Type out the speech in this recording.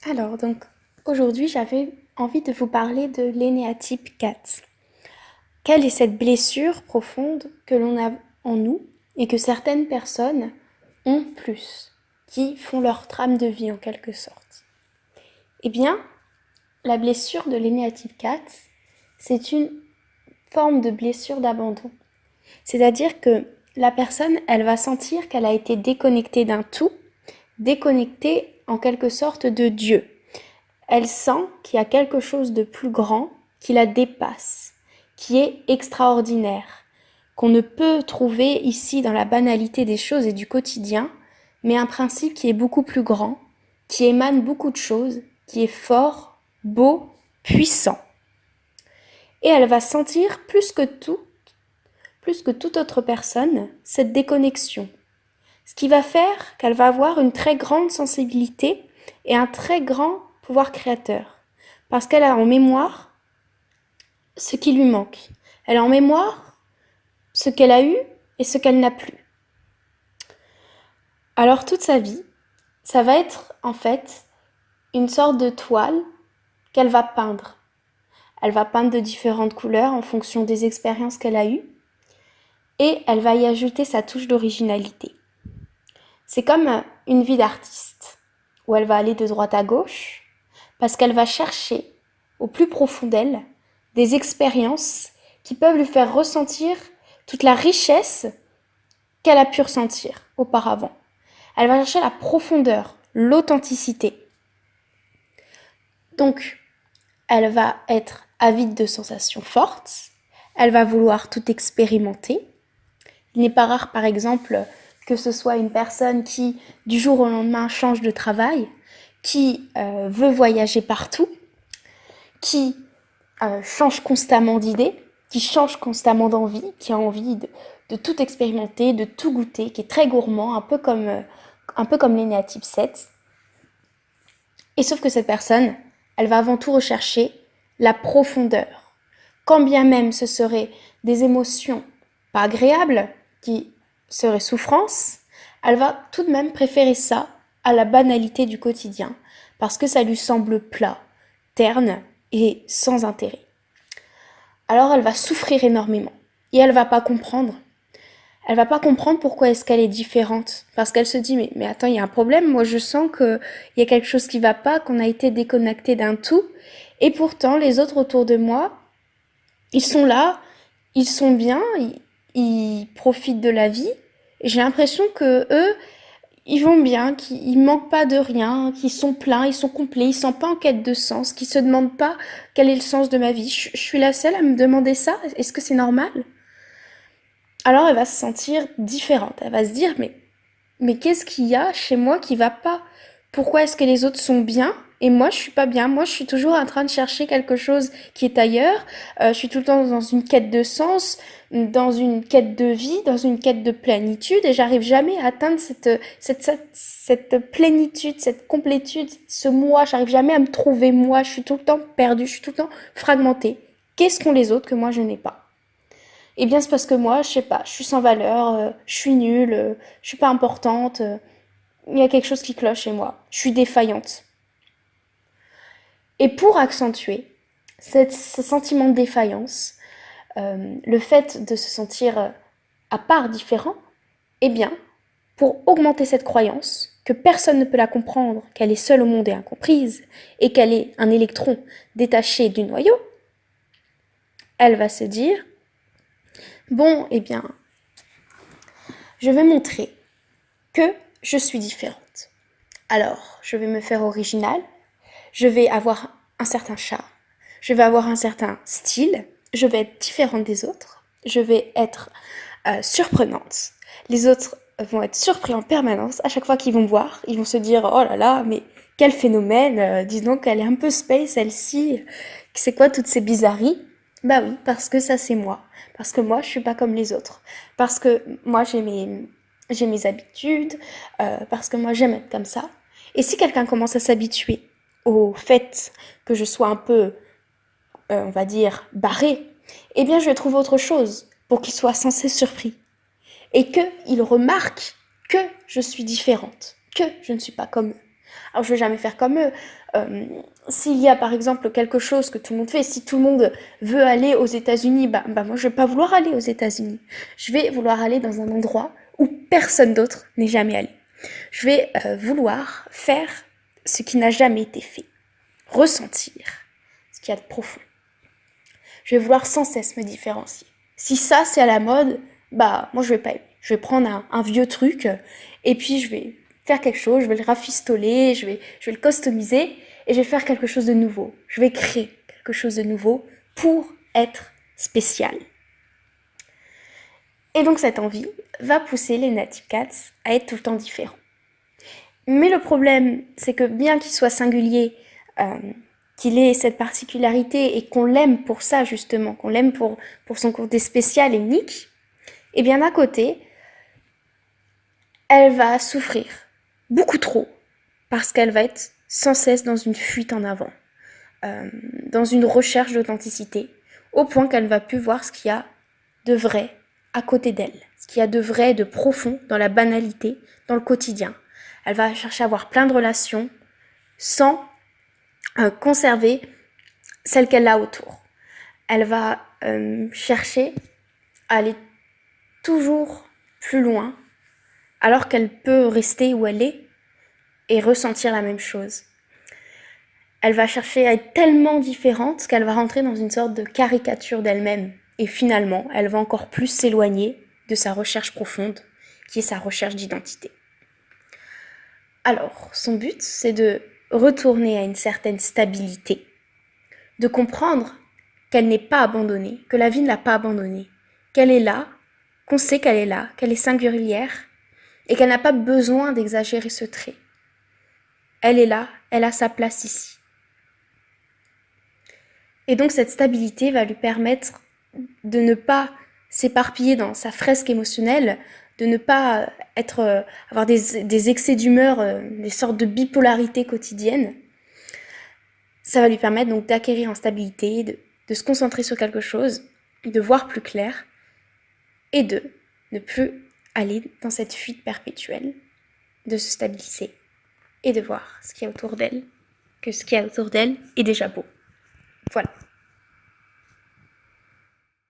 Alors, aujourd'hui, j'avais envie de vous parler de l'énéatype 4. Quelle est cette blessure profonde que l'on a en nous et que certaines personnes ont plus, qui font leur trame de vie en quelque sorte? Eh bien, la blessure de l'énéatype 4, c'est une forme de blessure d'abandon. C'est-à-dire que la personne, elle va sentir qu'elle a été déconnectée d'un tout, déconnectée en quelque sorte de Dieu. Elle sent qu'il y a quelque chose de plus grand qui la dépasse, qui est extraordinaire, qu'on ne peut trouver ici dans la banalité des choses et du quotidien, mais un principe qui est beaucoup plus grand, qui émane beaucoup de choses, qui est fort, beau, puissant. Et elle va sentir plus que toute autre personne, cette déconnexion. Ce qui va faire qu'elle va avoir une très grande sensibilité et un très grand pouvoir créateur. Parce qu'elle a en mémoire ce qui lui manque. Elle a en mémoire ce qu'elle a eu et ce qu'elle n'a plus. Alors toute sa vie, ça va être en fait une sorte de toile qu'elle va peindre. Elle va peindre de différentes couleurs en fonction des expériences qu'elle a eues et elle va y ajouter sa touche d'originalité. C'est comme une vie d'artiste où elle va aller de droite à gauche parce qu'elle va chercher au plus profond d'elle des expériences qui peuvent lui faire ressentir toute la richesse qu'elle a pu ressentir auparavant. Elle va chercher la profondeur, l'authenticité. Donc, elle va être avide de sensations fortes, elle va vouloir tout expérimenter. Il n'est pas rare, par exemple, que ce soit une personne qui, du jour au lendemain, change de travail, qui veut voyager partout, qui change constamment d'idées, qui change constamment d'envie, qui a envie de tout expérimenter, de tout goûter, qui est très gourmand, un peu comme l'énéatype 7. Et sauf que cette personne, elle va avant tout rechercher la profondeur. Quand bien même ce seraient des émotions pas agréables, qui seraient souffrance, elle va tout de même préférer ça à la banalité du quotidien, parce que ça lui semble plat, terne et sans intérêt. Alors elle va souffrir énormément et elle va pas comprendre. Elle va pas comprendre pourquoi est-ce qu'elle est différente. Parce qu'elle se dit, mais attends, il y a un problème. Moi, je sens qu'il y a quelque chose qui va pas, qu'on a été déconnecté d'un tout. Et pourtant, les autres autour de moi, ils sont là, ils sont bien, ils profitent de la vie. Et j'ai l'impression que eux, ils vont bien, qu'ils manquent pas de rien, qu'ils sont pleins, ils sont complets, ils sont pas en quête de sens, qu'ils se demandent pas quel est le sens de ma vie. Je suis la seule à me demander ça. Est-ce que c'est normal? Alors elle va se sentir différente. Elle va se dire, mais qu'est-ce qu'il y a chez moi qui va pas? Pourquoi est-ce que les autres sont bien et moi je suis pas bien? Moi je suis toujours en train de chercher quelque chose qui est ailleurs. Je suis tout le temps dans une quête de sens, dans une quête de vie, dans une quête de plénitude et j'arrive jamais à atteindre cette plénitude, cette complétude, ce moi. J'arrive jamais à me trouver moi. Je suis tout le temps perdue, je suis tout le temps fragmentée. Qu'est-ce qu'ont les autres que moi je n'ai pas? Eh bien, c'est parce que moi, je sais pas, je suis sans valeur, je suis nulle, je suis pas importante, il y a quelque chose qui cloche chez moi, je suis défaillante. Et pour accentuer ce sentiment de défaillance, le fait de se sentir à part, différent, eh bien, pour augmenter cette croyance, que personne ne peut la comprendre, qu'elle est seule au monde et incomprise, et qu'elle est un électron détaché du noyau, elle va se dire, bon, eh bien, je vais montrer que je suis différente. Alors, je vais me faire originale, je vais avoir un certain charme, je vais avoir un certain style, je vais être différente des autres, je vais être surprenante. Les autres vont être surpris en permanence. À chaque fois qu'ils vont me voir, ils vont se dire « Oh là là, mais quel phénomène, dis donc, elle est un peu space, celle-ci. C'est quoi toutes ces bizarreries ?» Bah oui, parce que ça c'est moi. Parce que moi, je suis pas comme les autres. Parce que moi, j'ai mes habitudes, parce que moi, j'aime être comme ça. Et si quelqu'un commence à s'habituer au fait que je sois un peu, on va dire, barrée, eh bien, je vais trouver autre chose pour qu'il soit sans cesse surpris. Et qu'il remarque que je suis différente, que je ne suis pas comme eux. Alors je vais jamais faire comme eux. S'il y a par exemple quelque chose que tout le monde fait, si tout le monde veut aller aux États-Unis, bah moi je vais pas vouloir aller aux États-Unis. Je vais vouloir aller dans un endroit où personne d'autre n'est jamais allé. Je vais vouloir faire ce qui n'a jamais été fait, ressentir ce qu'il y a de profond. Je vais vouloir sans cesse me différencier. Si ça c'est à la mode, bah moi je vais pas aimer. Je vais prendre un vieux truc et puis je vais faire quelque chose, je vais le rafistoler, je vais le customiser et je vais faire quelque chose de nouveau. Je vais créer quelque chose de nouveau pour être spécial. Et donc cette envie va pousser les native cats à être tout le temps différents. Mais le problème, c'est que bien qu'il soit singulier, qu'il ait cette particularité et qu'on l'aime pour ça justement, qu'on l'aime pour son côté spécial et unique, et bien d'un côté, elle va souffrir beaucoup trop parce qu'elle va être sans cesse dans une fuite en avant, dans une recherche d'authenticité, au point qu'elle ne va plus voir ce qu'il y a de vrai à côté d'elle, ce qu'il y a de vrai, de profond dans la banalité, dans le quotidien. Elle va chercher à avoir plein de relations sans conserver celle qu'elle a autour. Elle va chercher à aller toujours plus loin alors qu'elle peut rester où elle est et ressentir la même chose. Elle va chercher à être tellement différente qu'elle va rentrer dans une sorte de caricature d'elle-même. Et finalement, elle va encore plus s'éloigner de sa recherche profonde, qui est sa recherche d'identité. Alors, son but, c'est de retourner à une certaine stabilité, de comprendre qu'elle n'est pas abandonnée, que la vie ne l'a pas abandonnée, qu'elle est là, qu'on sait qu'elle est là, qu'elle est singulière, et qu'elle n'a pas besoin d'exagérer ce trait. Elle est là, elle a sa place ici. Et donc cette stabilité va lui permettre de ne pas s'éparpiller dans sa fresque émotionnelle, de ne pas avoir des excès d'humeur, des sortes de bipolarité quotidienne. Ça va lui permettre donc d'acquérir en stabilité, de se concentrer sur quelque chose, de voir plus clair et de ne plus aller dans cette fuite perpétuelle, de se stabiliser et de voir ce qu'il y a autour d'elle, que ce qu'il y a autour d'elle est déjà beau. Voilà.